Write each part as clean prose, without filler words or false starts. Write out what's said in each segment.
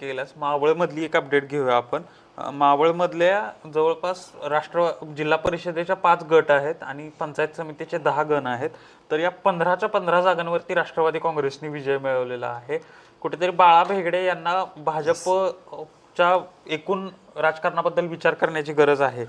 केलास मावळमधली एक अपडेट घेऊया आपण. मावळमधल्या जवळपास जिल्हा परिषदेच्या 5 गट आहेत आणि पंचायत समितीचे 10 गण आहेत. तर या 15च्या 15 जागांवरती राष्ट्रवादी काँग्रेसने विजय मिळवलेला आहे. कुठेतरी बाळा भेगडे यांना भाजपच्या एकूण राजकारणाबद्दल विचार करण्याची गरज आहे.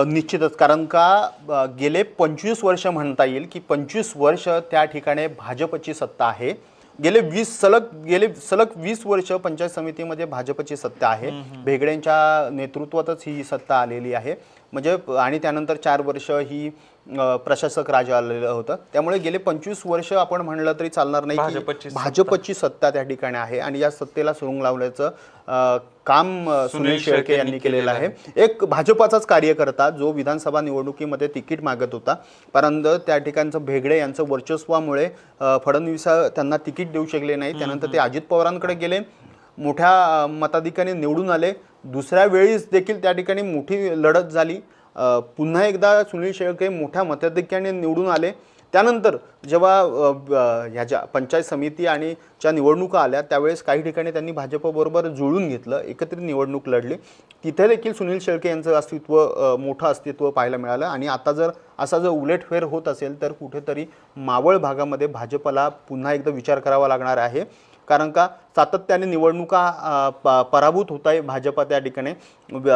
निश्चितच, कारण का गेले 25 वर्ष म्हणता येईल की 25 वर्ष त्या ठिकाणी भाजपची सत्ता आहे. गेले सलग 20 वर्ष पंचायत समितीमध्ये भाजपची सत्ता आहे. भेगड्यांच्या नेतृत्वातच ही सत्ता आलेली आहे. म्हणजे आणि त्यानंतर 4 वर्ष ही प्रशासक राज आलेलं होतं. त्यामुळे गेले 25 वर्ष आपण म्हणलं तरी चालणार नाही की भाजपची सत्ता त्या ठिकाणी आहे आणि या सत्तेला सुरुंग लावण्याचं काम सुनील शेळके यांनी केलेलं आहे. एक भाजपाचाच कार्यकर्ता जो विधानसभा निवडणुकीमध्ये तिकीट मागत होता, परंतु त्या ठिकाणचं भेगडे यांचं वर्चस्वामुळे फडणवीस त्यांना तिकीट देऊ शकले नाही. त्यानंतर ते अजित पवारांकडे गेले, मोठ्या मताधिक्याने निवडून आले. दुसऱ्या वेळीस देखील त्या ठिकाणी मोठी लढत झाली. पुन्हा एकदा सुनील शेळके मोठ्या मताधिक्याने निवडून आले. त्यानंतर जेव्हा ह्याच्या पंचायत समिती आणि च्या निवडणुका आल्या त्यावेळेस काही ठिकाणी त्यांनी भाजपबरोबर जुळून घेतलं, एकत्रित निवडणूक लढली. तिथे देखील सुनील शेळके यांचं मोठं अस्तित्व पाहायला मिळालं. आणि आता जर असा जर उलटफेर होत असेल तर कुठेतरी मावळ भागामध्ये भाजपला पुन्हा एकदा विचार करावा लागणार आहे. कारण का सातत्याने निवडणुका पराभूत होत आहे भाजप त्या ठिकाणी.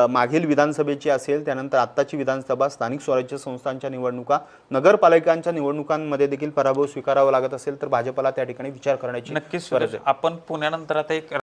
मागील विधानसभेची असेल, त्यानंतर आत्ताची विधानसभा, स्थानिक स्वराज्य संस्थांच्या निवडणुका, नगरपालिकांच्या निवडणुकांमध्ये देखील पराभव स्वीकारावा लागत असेल तर भाजपला त्या ठिकाणी विचार करण्याची नक्कीच गरज आहे. आपण पुण्यानंतर आता एक